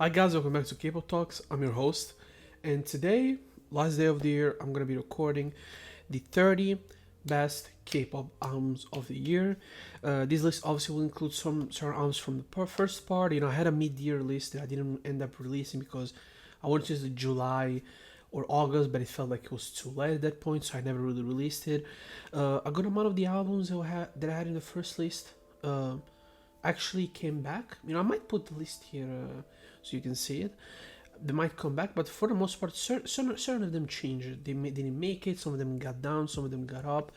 Hi guys, welcome back to Kpop Talks. I'm your host, and today, last day of the year, I'm gonna be recording the 30 best K-pop albums of the year. This list obviously will include some certain albums from the first part. I had a mid-year list that I didn't end up releasing because I wanted to use July or August, but it felt like it was too late at that point, so I never really released it. A good amount of the albums that I had in the first list actually came back. I might put the list here so you can see it. They might come back, but for the most part, certain of them changed. They didn't make it. Some of them got down, some of them got up.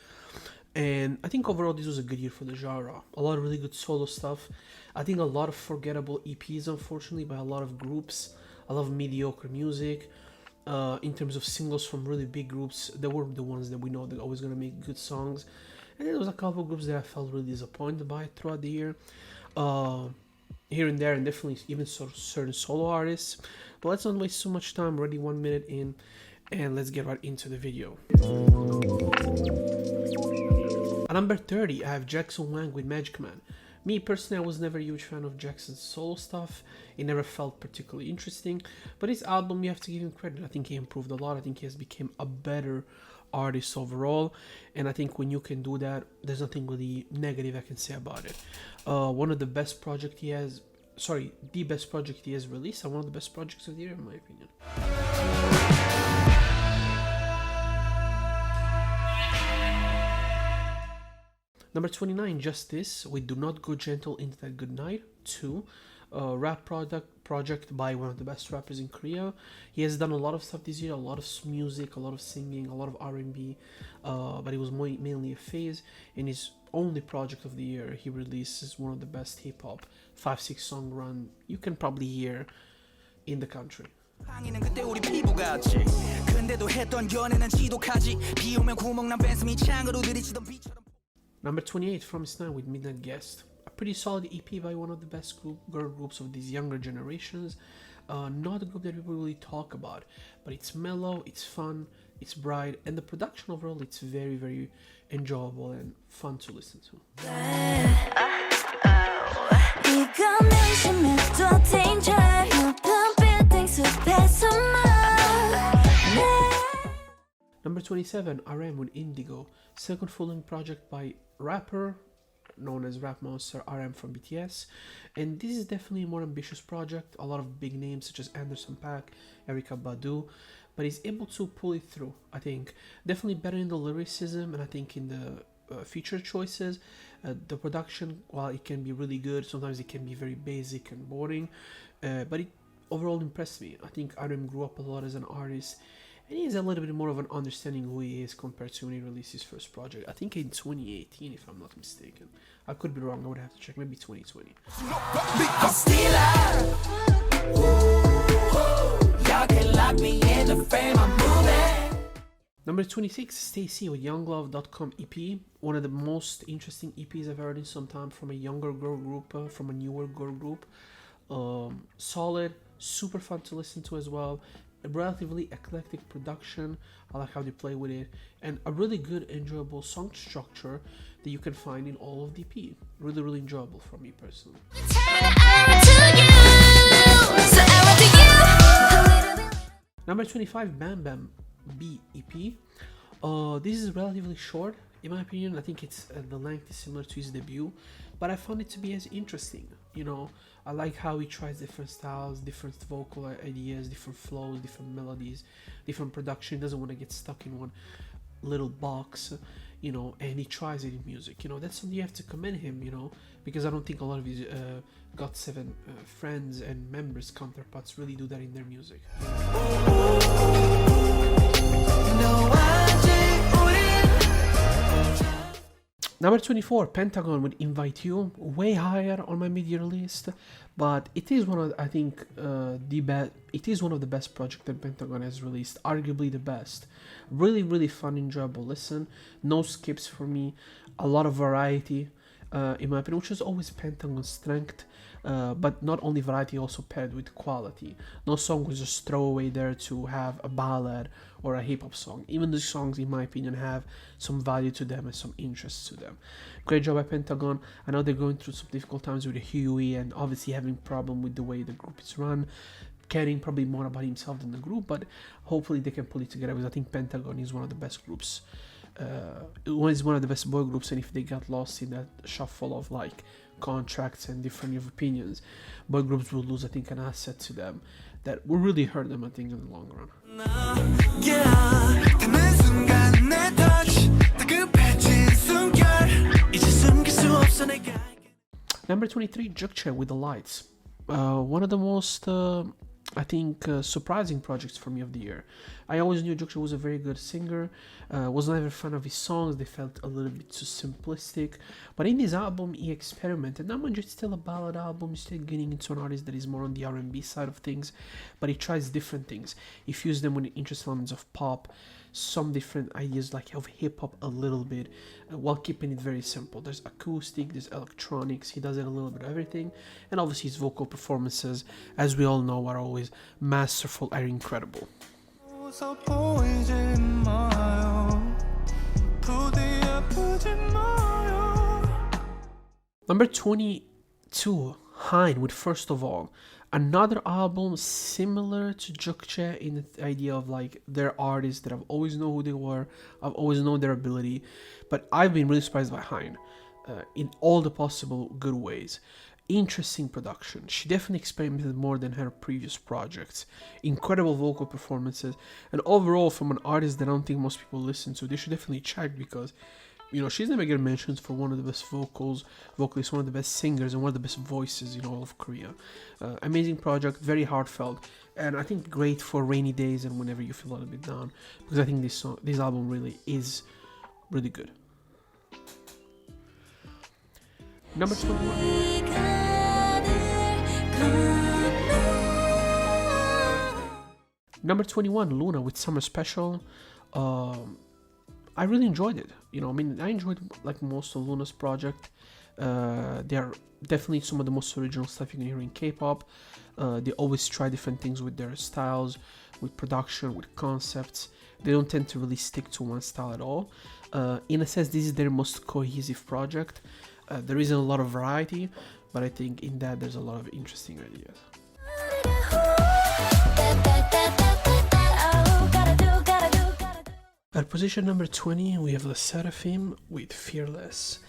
And I think overall this was a good year for the genre. A lot of really good solo stuff. I think a lot of forgettable EPs, unfortunately, by a lot of groups. A lot of mediocre music. In terms of singles from really big groups, they were the ones that we know they're always going to make good songs. And there was a couple of groups that I felt really disappointed by throughout the year. Here and there, and definitely even certain solo artists. But let's not waste so much time. Already 1 minute in, and let's get right into the video. At number 30, I have Jackson Wang with Magic Man. Me personally, I was never a huge fan of Jackson's solo stuff. It never felt particularly interesting. But his album, you have to give him credit. I think he improved a lot. I think he has become a better artist overall, and I think when you can do that, there's nothing really negative I can say about it. One of the best project he has, the best project he has released, and one of the best projects of the year in my opinion. Number 29, Justice with Do Not Go Gentle Into That Good Night 2. Rap project by one of the best rappers in Korea. He has done a lot of stuff this year, a lot of music, a lot of singing, a lot of R&B, but it was mainly a phase. In his only project of the year, he releases one of the best hip-hop 5-6 song run you can probably hear in the country. Number 28, From Snow with Midnight Guest. A pretty solid EP by one of the best girl groups of these younger generations. Not a group that people really talk about, but it's mellow, it's fun, it's bright, and the production overall, it's very, very enjoyable and fun to listen to. Number 27, RM with Indigo, second full-length project by rapper known as rap monster RM from BTS, and this is definitely a more ambitious project. A lot of big names such as Anderson .Paak, Erykah Badu, but he's able to pull it through. I think definitely better in the lyricism, and I think in the feature choices. The production, while it can be really good, sometimes it can be very basic and boring, but it overall impressed me. I think RM grew up a lot as an artist, and he has a little bit more of an understanding who he is compared to when he released his first project. I think in 2018, if I'm not mistaken. I could be wrong, I would have to check, maybe 2020. Number 26, Stacy with YoungLove.com EP. One of the most interesting EPs I've heard in some time from a younger girl group, from a newer girl group. Solid, super fun to listen to as well. A relatively eclectic production. I like how they play with it, and a really good, enjoyable song structure that you can find in all of the EP. Really, really enjoyable for me personally. Number 25, Bam Bam B EP. This is relatively short, in my opinion. I think it's the length is similar to his debut, but I found it to be as interesting. I like how he tries different styles, different vocal ideas, different flows, different melodies, different production. He doesn't want to get stuck in one little box, and he tries it in music. That's something you have to commend him, because I don't think a lot of his GOT7 friends and members, counterparts, really do that in their music. Number 24, Pentagon with Invite You, way higher on my mid-year list, but it is one of, I think, it is one of the best projects that Pentagon has released, arguably the best. Really, really fun, enjoyable listen, no skips for me, a lot of variety, in my opinion, which is always Pentagon's strength. But not only variety, also paired with quality. No song was just throwaway there to have a ballad or a hip-hop song. Even the songs, in my opinion, have some value to them and some interest to them. Great job by Pentagon. I know they're going through some difficult times with Huey and obviously having problem with the way the group is run, caring probably more about himself than the group, but hopefully they can pull it together, because I think Pentagon is one of the best groups. Is one of the best boy groups, and if they got lost in that shuffle of like contracts and different opinions, boy groups will lose, I think, an asset to them that will really hurt them, I think, in the long run. Number 23, Jukche with the Lights. One of the most I think surprising projects for me of the year. I always knew Jukche was a very good singer. Was never a fan of his songs. They felt a little bit too simplistic. But in this album, he experimented. Not much, it's still a ballad album. He's still getting into an artist that is more on the R&B side of things. But he tries different things. He fused them with interesting elements of pop, some different ideas like of hip-hop a little bit, while keeping it very simple. There's acoustic, there's electronics. He does it a little bit of everything. And obviously his vocal performances, as we all know, are always masterful and incredible. Number 22, Hein with First of All. Another album similar to Jukche in the idea of like they're artists that I've always known who they were, I've always known their ability, but I've been really surprised by Hein in all the possible good ways. Interesting production. She definitely experimented more than her previous projects. Incredible vocal performances, and overall, from an artist that I don't think most people listen to, they should definitely check, because you know, she's never getting mentions for one of the best vocalists, one of the best singers, and one of the best voices in all of Korea. Amazing project, very heartfelt, and I think great for rainy days and whenever you feel a little bit down, because I think this album really is really good. Number 21. Number 21, Luna with Summer Special. I really enjoyed it. You know, I mean, I enjoyed like most of Luna's project. They are definitely some of the most original stuff you can hear in K-pop. They always try different things with their styles, with production, with concepts. They don't tend to really stick to one style at all. In a sense, this is their most cohesive project. There isn't a lot of variety, but I think in that there's a lot of interesting ideas. At position number 20, we have Le Seraphim with Fearless.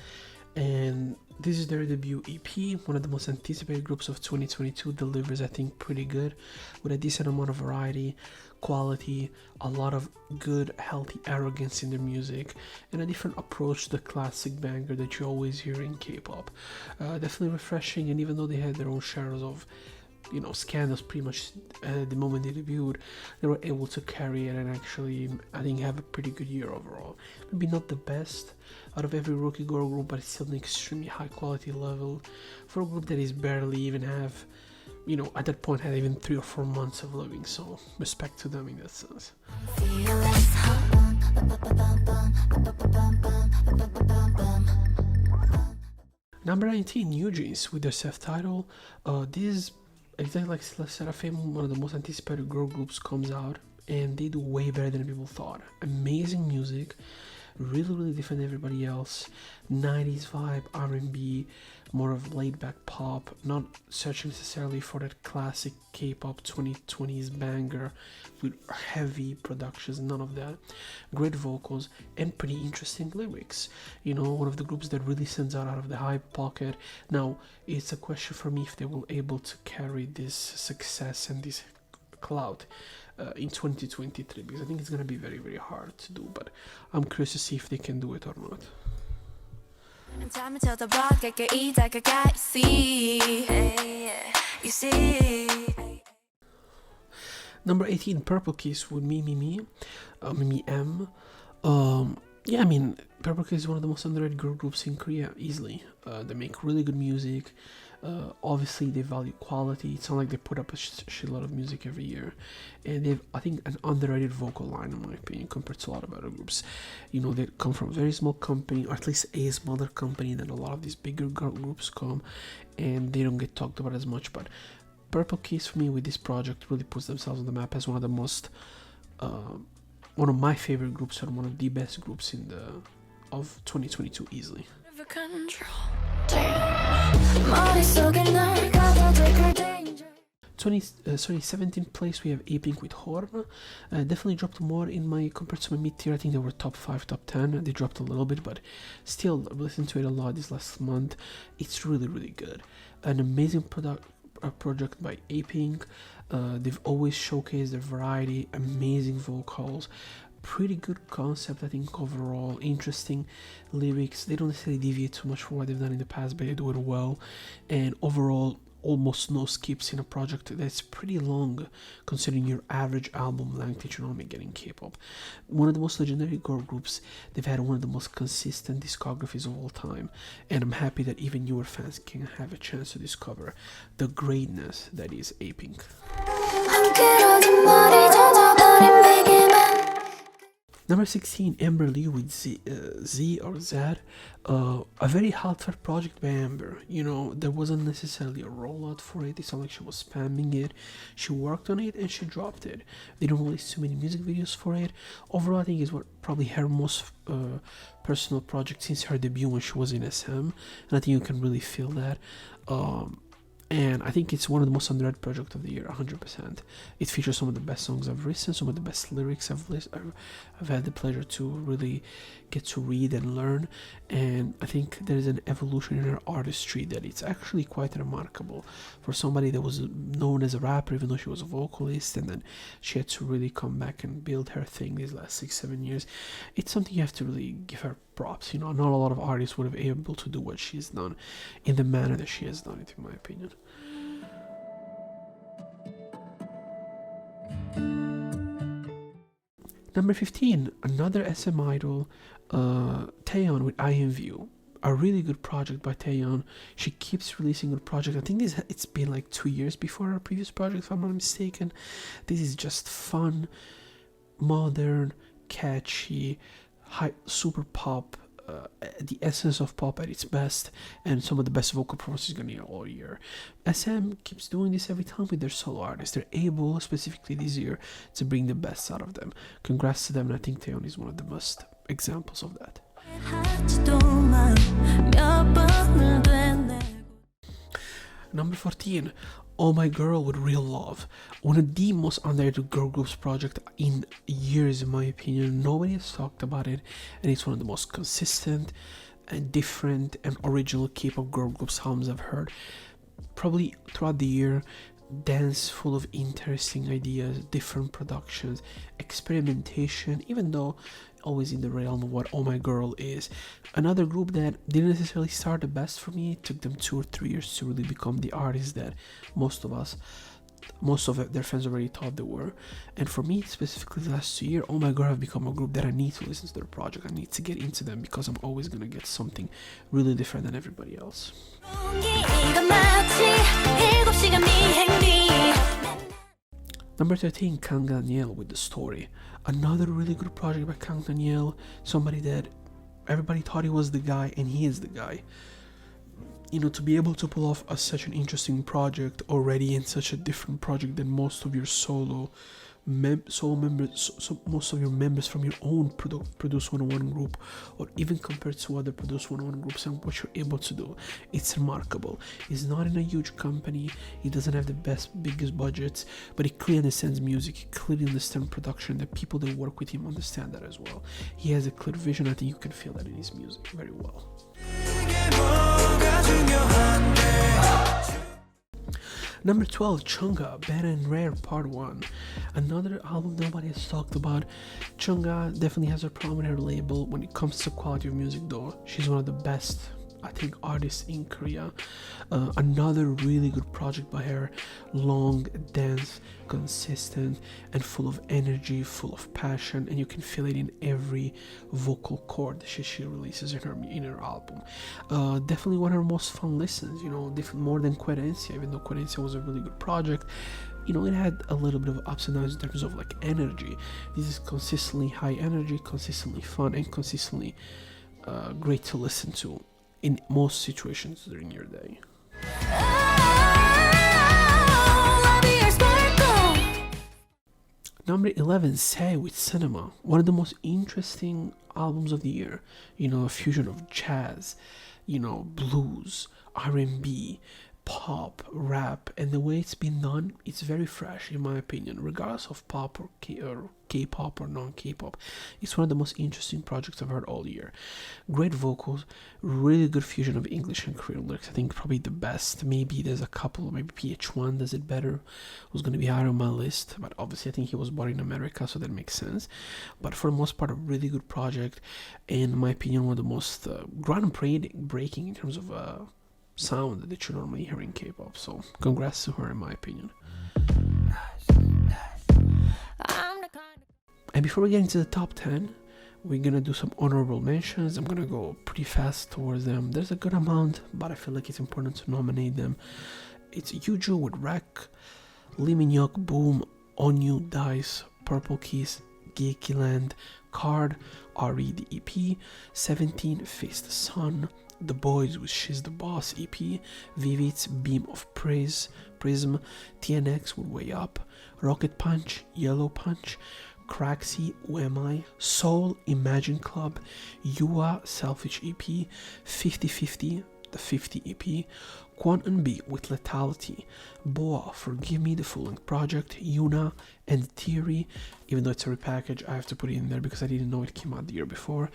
And this is their debut EP, one of the most anticipated groups of 2022, delivers, I think, pretty good, with a decent amount of variety, quality, a lot of good, healthy arrogance in their music, and a different approach to the classic banger that you always hear in K-pop. Definitely refreshing, and even though they had their own shares of, you know, scandals pretty much the moment they debuted, they were able to carry it and actually, I think, have a pretty good year overall. Maybe not the best out of every rookie girl group, but it's still an extremely high quality level for a group that is barely even have, you know, at that point had even 3 or 4 months of living, so respect to them in that sense. Number 19, New Jeans with their self-title. This is exactly like Le Seraphim, one of the most anticipated girl groups comes out, and they do way better than people thought. Amazing music, really different than everybody else. 90s vibe, R&B, more of laid-back pop, not searching necessarily for that classic K-pop 2020s banger with heavy productions, none of that. Great vocals and pretty interesting lyrics. You know, one of the groups that really stands out of the hype pocket. Now, it's a question for me if they will able to carry this success and this clout in 2023, because I think it's going to be very hard to do, but I'm curious to see if they can do it or not. Number 18, Purple Kiss with Me, Mimi M. Yeah, I mean, Purple K is one of the most underrated girl groups in Korea, easily. They make really good music. Obviously, they value quality. It's not like they put up a shitload of music every year, and they have, I think, an underrated vocal line, in my opinion, compared to a lot of other groups. You know, they come from a very small company, or at least a smaller company than a lot of these bigger girl groups come, and they don't get talked about as much. But Purple Case, for me, with this project, really puts themselves on the map as one of the most, one of my favorite groups, and one of the best groups in the of 2022, easily. 17th place, we have A-Pink with Horn. Definitely dropped more in my compared to my mid-tier. I think they were top 5, top 10. They dropped a little bit, but still, I've listened to it a lot this last month. It's really, really good. An amazing project by A-Pink. They've always showcased their variety, amazing vocals, pretty good concept, I think, overall. Interesting lyrics. They don't necessarily deviate too much from what they've done in the past, but they do it well. And overall, almost no skips in a project that's pretty long, considering your average album length that you normally get in K-pop. One of the most legendary girl groups. They've had one of the most consistent discographies of all time, and I'm happy that even newer fans can have a chance to discover the greatness that is A-Pink. Number 16, Amber Lee with Z or Zad. A very heartfelt project by Amber. You know, there wasn't necessarily a rollout for it. It's not like she was spamming it. She worked on it and she dropped it. They don't release too many music videos for it. Overall, I think it's probably her most personal project since her debut when she was in SM. And I think you can really feel that. And I think it's one of the most underrated projects of the year, 100%. It features some of the best songs I've written, some of the best lyrics I've had the pleasure to really get to read and learn. And I think there's an evolution in her artistry that it's actually quite remarkable for somebody that was known as a rapper, even though she was a vocalist, and then she had to really come back and build her thing these last 6-7 years. It's something you have to really give her props. You know, not a lot of artists would have been able to do what she's done in the manner that she has done it, in my opinion. Number 15, another SM idol, Taeyeon with I Am View. A really good project by Taeyeon. She keeps releasing good projects. I think it's been like 2 years before her previous project, if I'm not mistaken. This is just fun, modern, catchy, super pop, the essence of pop at its best, and some of the best vocal performances you're gonna hear all year. SM keeps doing this every time with their solo artists. They're able, specifically this year, to bring the best out of them. Congrats to them, and I think Taeyeon is one of the best examples of that. Number 14, Oh My Girl with Real Love. One of the most underrated girl groups project in years, in my opinion. Nobody has talked about it, and it's one of the most consistent and different and original K-pop girl groups albums I've heard. Probably throughout the year, dance full of interesting ideas, different productions, experimentation, even though always in the realm of what Oh My Girl is. Another group that didn't necessarily start the best for me. It took them 2 or 3 years to really become the artists that most of their fans already thought they were. And for me, specifically the last 2 years, Oh My Girl have become a group that I need to listen to their project. I need to get into them because I'm always gonna get something really different than everybody else. Number 13, Kang Daniel with The Story. Another really good project by Kang Daniel. Somebody that everybody thought he was the guy, and he is the guy. You know, to be able to pull off such an interesting project already, in such a different project than most of your solo members, most of your members from your own Produce 101 group, or even compared to other Produce 101 groups, and what you're able to do, it's remarkable. He's not in a huge company, he doesn't have the biggest budgets, but he clearly understands music, he clearly understands production. The people that work with him understand that as well. He has a clear vision. I think you can feel that in his music very well. Number 12, Chungha, Bad and Rare Part 1. Another album nobody has talked about. Chungha definitely has a problem with her label when it comes to quality of music, though. She's one of the best I think, artists in Korea. Another really good project by her, long, dense, consistent, and full of energy, full of passion, and you can feel it in every vocal chord she releases in her album. Definitely one of her most fun listens, you know, more than Querencia, even though Querencia was a really good project. You know, it had a little bit of ups and downs in terms of like energy. This is consistently high energy, consistently fun, and consistently great to listen to in most situations during your day. Number 11, Say with Cinema. One of the most interesting albums of the year. You know, a fusion of jazz, you know, blues, R&B, pop, rap, and the way it's been done, it's very fresh in my opinion, regardless of pop or K-pop or non-K-pop. It's one of the most interesting projects I've heard all year. Great vocals, really good fusion of English and Korean lyrics. I think probably the best. Maybe there's a couple, maybe PH1 does it better, who's going to be higher on my list, but obviously I think he was born in America, so that makes sense. But for the most part, a really good project, and in my opinion, one of the most groundbreaking in terms of sound that you normally hear in K-pop. So congrats to her in my opinion. And before we get into the top 10, we're gonna do some honorable mentions. I'm gonna go pretty fast towards them. There's a good amount, but I feel like it's important to nominate them. It's Yuju with Wreck, Lee Min-hyuk, Boom, Onyu, Dice, Purple Kiss, Geekyland, Card, RE the EP, 17, Face the Sun, The Boys with She's the Boss EP, Vivid's Beam of Praise, Prism, TNX with Way Up, Rocket Punch, Yellow Punch, Craxy, Who Am I, Soul, Imagine Club, Yua, Selfish EP, 50/50, the 50 EP, Quantum B with Lethality, Boa, Forgive Me, the full-length project, Yuna, and Theory. Even though it's a repackage, I have to put it in there because I didn't know it came out the year before.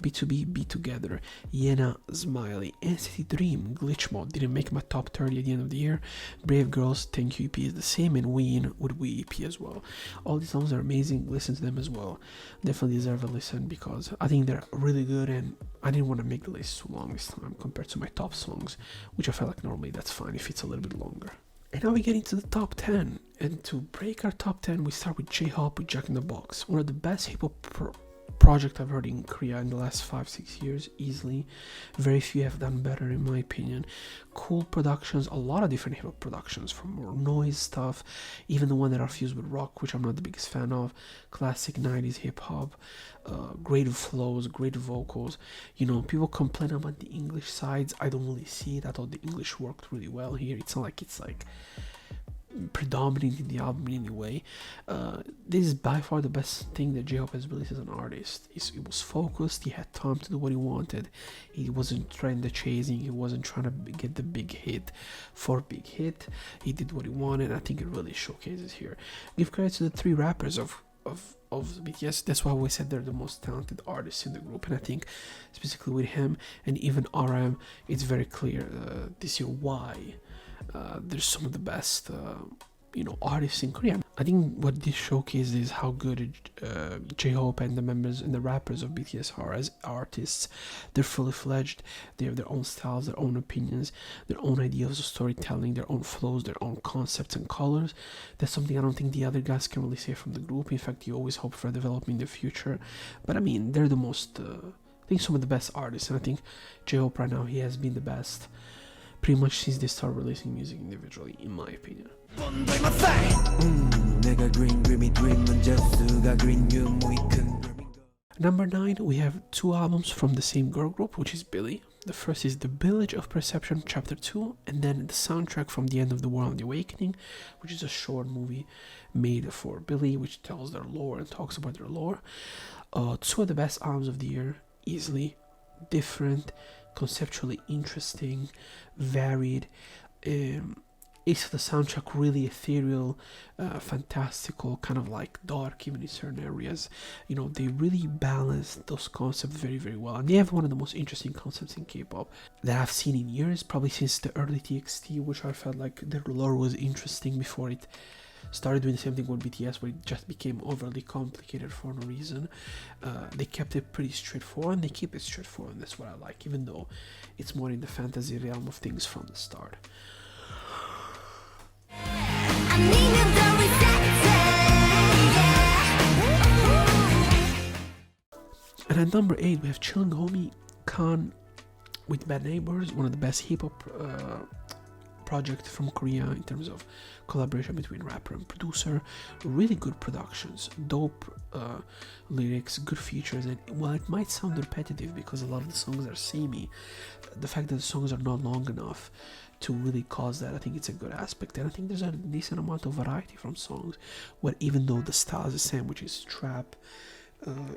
B2B, Be Together, Yena, Smiley, NCT Dream, Glitch Mode didn't make my top 30 at the end of the year. Brave Girls, Thank You EP is the same, and Ween with We EP as well. All these songs are amazing, listen to them as well. Definitely deserve a listen because I think they're really good, and I didn't want to make the list too long this time compared to my top songs, which I felt like normally that's fine if it's a little bit longer. And now we get into the top 10, and to break our top 10 we start with J-Hope with Jack in the Box, one of the best hip-hop project I've heard in Korea in the last 5-6 years, easily. Very few have done better in my opinion. Cool productions, a lot of different hip-hop productions, from more noise stuff, even the one that are fused with rock, which I'm not the biggest fan of, classic 90s hip-hop, great flows, great vocals. You know, people complain about the English sides. I don't really see it. I thought the English worked really well here. It's not like it's like predominant in the album in any way. This is by far the best thing that J-Hope has released as an artist. He was focused, he had time to do what he wanted, he wasn't trend chasing, he wasn't trying to get the big hit for big hit. He did what he wanted. I think it really showcases here. Give credit to the three rappers of BTS. That's why we said they're the most talented artists in the group, and I think specifically with him and even RM, it's very clear this year why there's some of the best artists in Korea. I think what this showcases is how good J-Hope and the members and the rappers of BTS are as artists. They're fully fledged. They have their own styles, their own opinions, their own ideas of storytelling, their own flows, their own concepts and colors. That's something I don't think the other guys can really say from the group. In fact, you always hope for development in the future. But I mean, they're the most, I think some of the best artists, and I think J-Hope right now, he has been the best pretty much since they started releasing music individually, in my opinion. Number 9, we have two albums from the same girl group, which is Billy. The first is The Village of Perception Chapter 2, and then the soundtrack from The End of the World and The Awakening, which is a short movie made for Billy, which tells their lore and talks about their lore. Two of the best albums of the year, easily, different, conceptually interesting, varied. Is the soundtrack really ethereal, fantastical, kind of like dark even in certain areas. You know, they really balance those concepts very, very well. And they have one of the most interesting concepts in K-pop that I've seen in years, probably since the early TXT, which I felt like their lore was interesting before it started doing the same thing with BTS, where it just became overly complicated for no reason. They kept it pretty straightforward, and they keep it straightforward, and that's what I like, even though it's more in the fantasy realm of things from the start. And at number 8, we have Chilling Homie Khan with Bad Neighbors, one of the best hip-hop project from Korea in terms of collaboration between rapper and producer. Really good productions, dope lyrics, good features, and while it might sound repetitive because a lot of the songs are samey, the fact that the songs are not long enough to really cause that, I think it's a good aspect. And I think there's a decent amount of variety from songs, where even though the style is the same, which is trap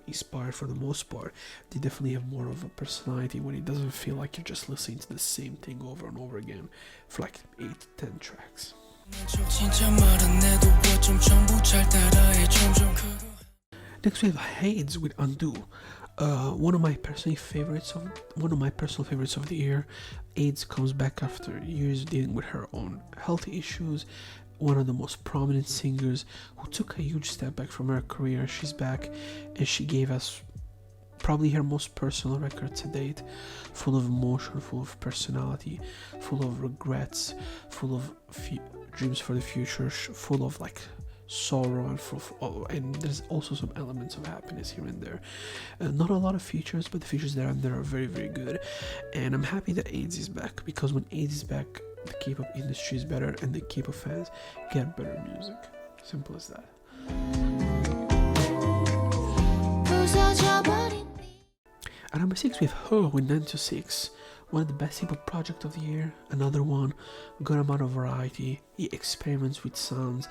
inspired for the most part, they definitely have more of a personality when it doesn't feel like you're just listening to the same thing over and over again for like 8-10 tracks. Next we have Hades with Undo. One of my personal favorites of the year. AIDS comes back after years dealing with her own health issues. One of the most prominent singers who took a huge step back from her career. She's back, and she gave us probably her most personal record to date, full of emotion, full of personality, full of regrets, full of dreams for the future, full of like sorrow, and there's also some elements of happiness here and there. Not a lot of features, but the features there and there are very, very good. And I'm happy that AIDS is back, because when AIDS is back, the K-pop industry is better, and the K-pop fans get better music. Simple as that. At number 6, we have Her with 9 to 6. One of the best hip-hop project of the year. Another one, good amount of variety. He experiments with sounds.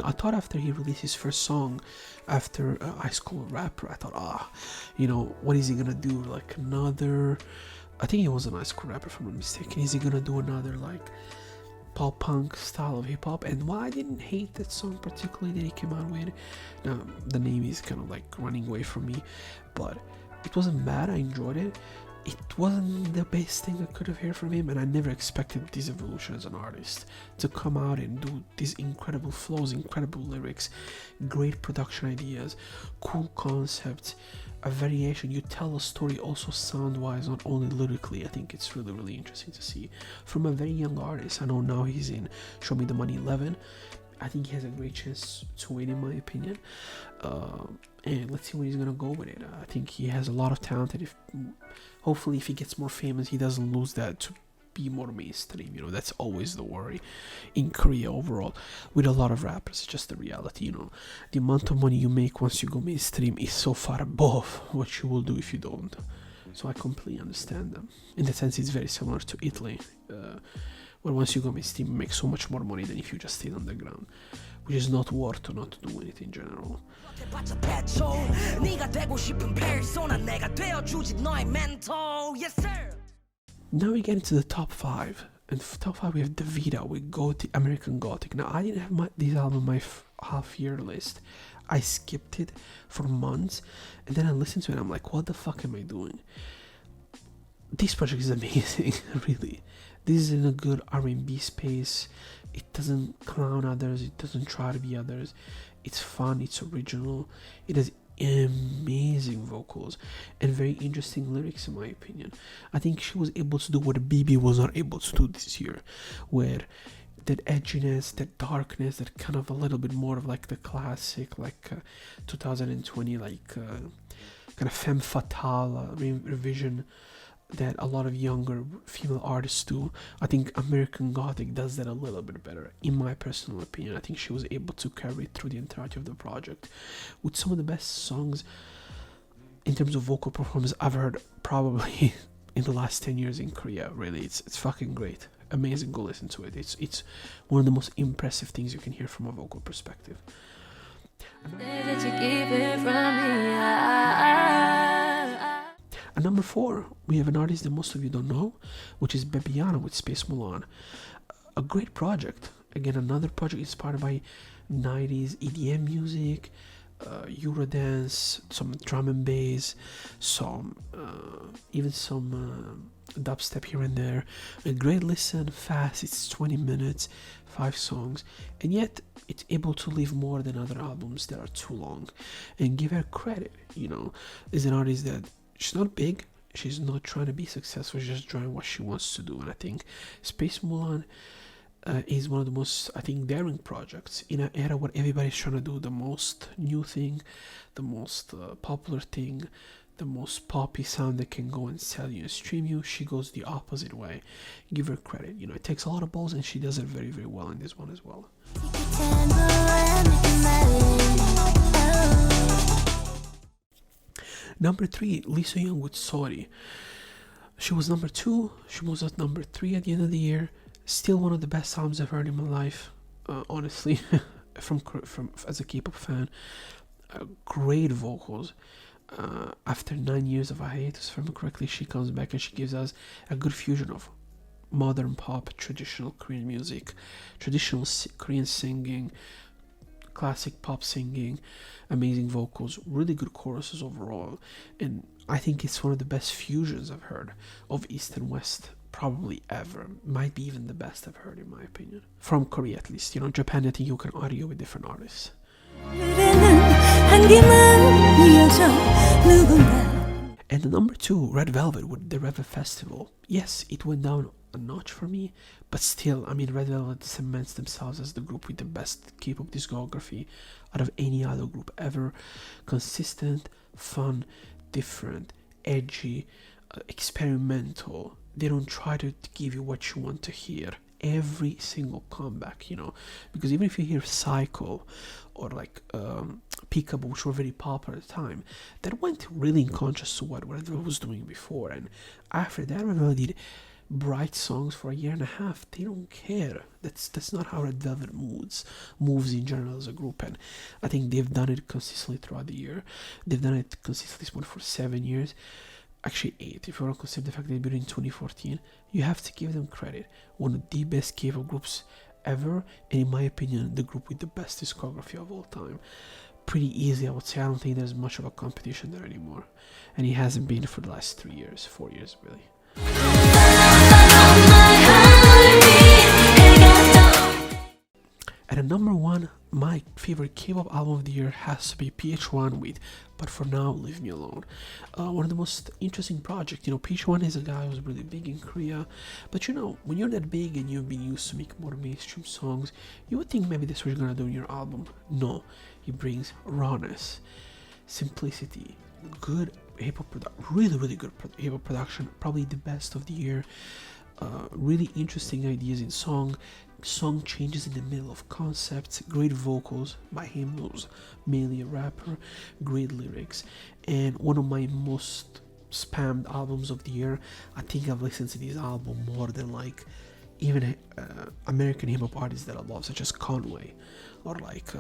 I thought after he released his first song after High School Rapper, I thought, what is he gonna do? Like another, I think he was an High School Rapper if I'm not mistaken. Is he gonna do another like pop punk style of hip hop? And while I didn't hate that song particularly that he came out with, now the name is kind of like running away from me, but it wasn't bad. I enjoyed it. It wasn't the best thing I could have heard from him, and I never expected this evolution as an artist, to come out and do these incredible flows, incredible lyrics, great production ideas, cool concepts, a variation. You tell a story also sound-wise, not only lyrically. I think it's really, really interesting to see from a very young artist. I know now he's in Show Me the Money 11. I think he has a great chance to win, in my opinion. And let's see where he's gonna go with it. I think he has a lot of talent, and hopefully if he gets more famous, he doesn't lose that to be more mainstream. That's always the worry in Korea overall with a lot of rappers. It's just the reality. The amount of money you make once you go mainstream is so far above what you will do if you don't. So I completely understand them. In that sense, it's very similar to Italy, where once you go mainstream, you make so much more money than if you just stayed underground, which is not worth to not do it in general. Now we get into the top 5, and for top 5 we have Davida with American Gothic. Now I didn't have this album on my half-year list. I skipped it for months, and then I listened to it and I'm like, what the fuck am I doing? This project is amazing. Really, this is in a good R&B space. It doesn't clown others, it doesn't try to be others. It's fun, it's original, it has amazing vocals and very interesting lyrics, in my opinion. I think she was able to do what BB was not able to do this year, where that edginess, that darkness, that kind of a little bit more of like the classic, like 2020, like kind of femme fatale revision that a lot of younger female artists do. I think American Gothic does that a little bit better, in my personal opinion. I think she was able to carry it through the entirety of the project with some of the best songs in terms of vocal performance I've heard probably in the last 10 years in Korea. Really, it's fucking great. Amazing, go listen to it. It's one of the most impressive things you can hear from a vocal perspective. At number 4, we have an artist that most of you don't know, which is Bebiano with Space Mulan. A great project. Again, another project inspired by 90s EDM music, Eurodance, some drum and bass, some even some dubstep here and there. A great listen, fast. It's 20 minutes, 5 songs, and yet it's able to live more than other albums that are too long. And give her credit, you know, is an artist that she's not big. She's not trying to be successful. She's just trying what she wants to do. And I think Space Mulan is one of the most, I think, daring projects in an era where everybody's trying to do the most new thing, the most popular thing, the most poppy sound that can go and sell you and stream you. She goes the opposite way. Give her credit. You know, it takes a lot of balls, and she does it very, very well in this one as well. Number 3, Lisa Young with Sorry. She was number 2. She was at number 3 at the end of the year. Still one of the best albums I've heard in my life, honestly, from as a K-pop fan. Great vocals. After 9 years of a hiatus, if I remember correctly, she comes back and she gives us a good fusion of modern pop, traditional Korean music, traditional Korean singing, classic pop singing, amazing vocals, really good choruses overall. And I think it's one of the best fusions I've heard of East and West probably ever. Might be even the best I've heard, in my opinion, from Korea at least. You know, Japan, I think you can argue with different artists. And the number 2, Red Velvet with the Red Velvet Festival. Yes, it went down a notch for me, but still, I mean, Red Velvet cements themselves as the group with the best K-pop discography out of any other group ever. Consistent, fun, different, edgy, experimental. They don't try to give you what you want to hear. Every single comeback, you know, because even if you hear Cycle or like Peekaboo, which were very popular at the time, that went really in contrast to what Red Velvet was doing before. And after that, Red Velvet did bright songs for a year and a half. They don't care. That's not how Red Velvet moves in general as a group. And I think they've done it consistently throughout the year. They've done it consistently for 7 years. Actually 8, if you want to consider the fact that they built in 2014. You have to give them credit. One of the best K-pop groups ever, and in my opinion, the group with the best discography of all time. Pretty easy, I would say. I don't think there's much of a competition there anymore, and it hasn't been for the last 4 years really. At a number 1, my favorite K-pop album of the year has to be PH1 with But For Now, Leave Me Alone. One of the most interesting projects. You know, PH1 is a guy who's really big in Korea, but you know, when you're that big and you've been used to make more mainstream songs, you would think maybe that's what you're gonna do in your album. No, he brings rawness, simplicity, good hip-hop really good hip-hop production, probably the best of the year. Really interesting ideas in song changes in the middle of concepts, great vocals by him, who's mainly a rapper, great lyrics, and one of my most spammed albums of the year. I think I've listened to this album more than like even American hip-hop artists that I love, such as Conway or like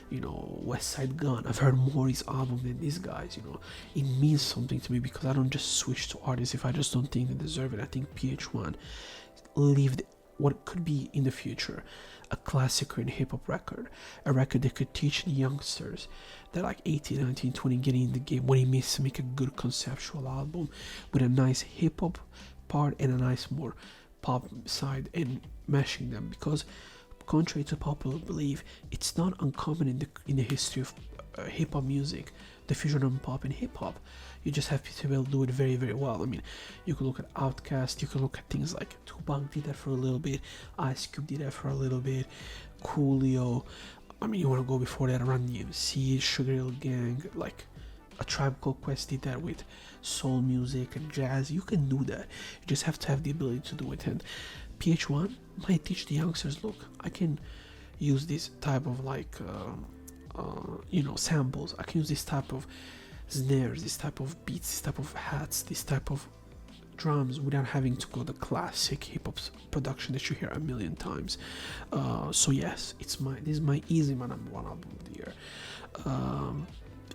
you know, West Side Gun. I've heard more his album than these guys. You know, it means something to me because I don't just switch to artists if I just don't think they deserve it. I think PH1 lived what could be in the future a classic Korean hip-hop record, a record that could teach the youngsters that like 18, 19, 20 getting in the game what it means to make a good conceptual album with a nice hip-hop part and a nice more pop side and mashing them. Because contrary to popular belief, it's not uncommon in the history of hip-hop music, the fusion of pop and hip-hop. You just have to be able to do it very, very well. I mean, you can look at Outkast, you can look at things like Tupac did that for a little bit, Ice Cube did that for a little bit, Coolio. I mean, you want to go before that, Run DMC, Sugar Hill Gang, like A Tribe Called Quest did that with soul music and jazz. You can do that. You just have to have the ability to do it. And PH1 might teach the youngsters, look, I can use this type of like you know, samples. I can use this type of snares, this type of beats, this type of hats, this type of drums without having to go the classic hip-hop production that you hear a million times. So yes, this is my easy my number 1 album of the year.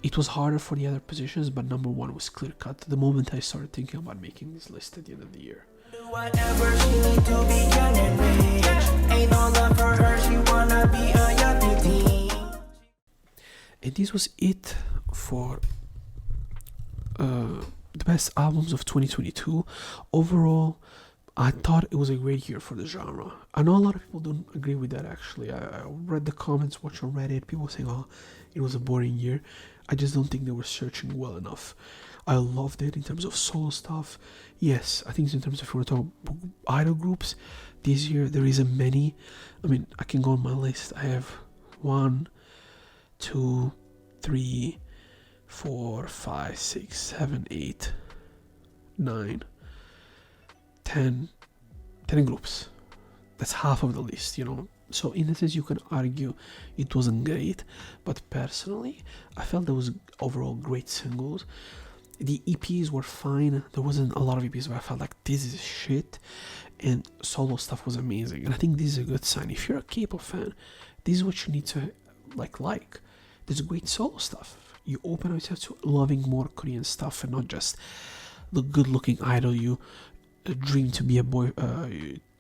It was harder for the other positions, but number 1 was clear cut the moment I started thinking about making this list at the end of the year. Whatever she need to be young and rich. Ain't no love for her, she wanna be a young teen. And this was it for the best albums of 2022. Overall, I thought it was a great year for the genre. I know a lot of people don't agree with that actually. I read the comments, watched on Reddit, people saying, oh, it was a boring year. I just don't think they were searching well enough. I loved it in terms of solo stuff. Yes, I think in terms of if we talk idol groups, this year there isn't many. I mean, I can go on my list. I have 1, 2, 3, 4, 5, 6, 7, 8, 9, 10 groups. That's half of the list, you know. So in a sense you can argue it wasn't great, but personally I felt there was overall great singles. The EPs were fine. There wasn't a lot of EPs where I felt like this is shit, and solo stuff was amazing. And I think this is a good sign. If you're a K-pop fan, this is what you need to like. There's great solo stuff. You open yourself to loving more Korean stuff and not just the good-looking idol you dream to be a boy.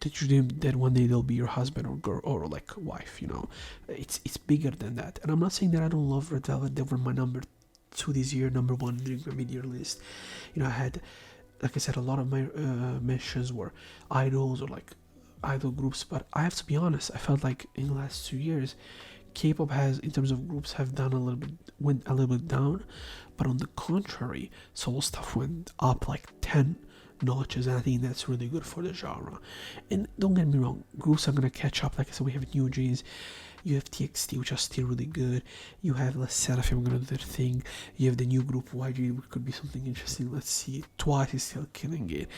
That you dream that one day they'll be your husband or girl or like wife. You know, it's bigger than that. And I'm not saying that I don't love Red Velvet. They were my number 2 this year, number 1 during my mid-year list. You know, I had, like I said, a lot of my mentions were idols or like idol groups. But I have to be honest, I felt like in the last 2 years, K-pop has, in terms of groups, have went a little bit down, but on the contrary, solo stuff went up like 10 notches, and I think that's really good for the genre. And don't get me wrong, groups are gonna catch up. Like I said, we have New Jeans, you have TXT, which are still really good. You have Les Seraphim gonna do their thing. You have the new group YG, which could be something interesting. Let's see, Twice is still killing it.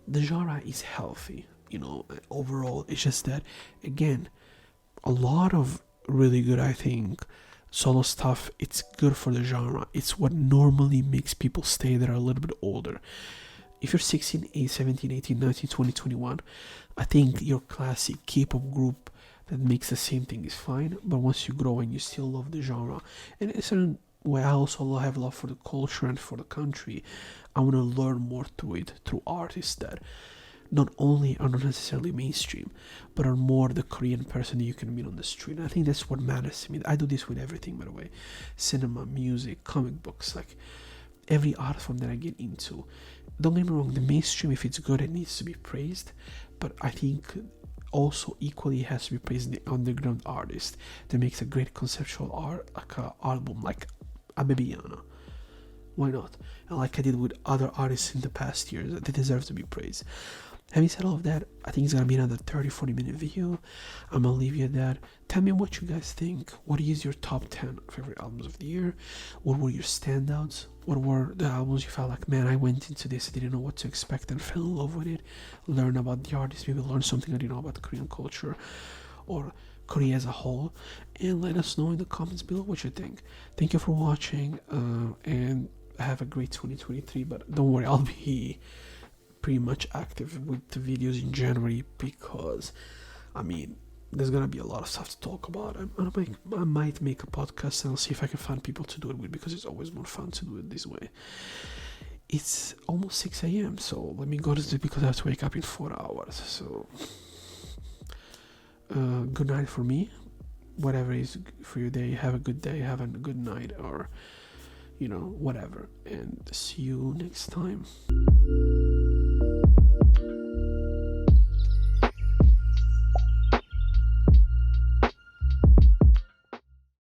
The genre is healthy, you know. Overall, it's just that, again, a lot of really good, I think, solo stuff. It's good for the genre. It's what normally makes people stay that are a little bit older. If you're 16, 8, 17, 18, 19, 20, 21, I think your classic K-pop group that makes the same thing is fine. But once you grow and you still love the genre, and in a certain way I also have love for the culture and for the country, I want to learn more through it, through artists that not only are not necessarily mainstream, but are more the Korean person that you can meet on the street. And I think that's what matters to me. I do this with everything, by the way. Cinema, music, comic books, like every art form that I get into. Don't get me wrong, the mainstream, if it's good, it needs to be praised. But I think also equally has to be praised the underground artist that makes a great conceptual art, like an album, like Abebiana. Why not? And like I did with other artists in the past years, they deserve to be praised. Having said all of that, I think it's gonna be another 30-40 minute video. I'm gonna leave you at that. Tell me what you guys think. What is your top 10 favorite albums of the year? What were your standouts? What were the albums you felt like, man, I went into this, I didn't know what to expect and fell in love with it? Learn about the artist, maybe learn something I didn't know about Korean culture or Korea as a whole. And let us know in the comments below what you think. Thank you for watching, and have a great 2023. But don't worry, I'll be pretty much active with the videos in January, because I mean there's gonna be a lot of stuff to talk about. I might make a podcast, and I'll see if I can find people to do it with, because it's always more fun to do it this way. It's almost 6 a.m, so let me go to sleep because I have to wake up in 4 hours. So good night for me. Whatever is for your day, have a good day, have a good night, or you know, whatever, and see you next time.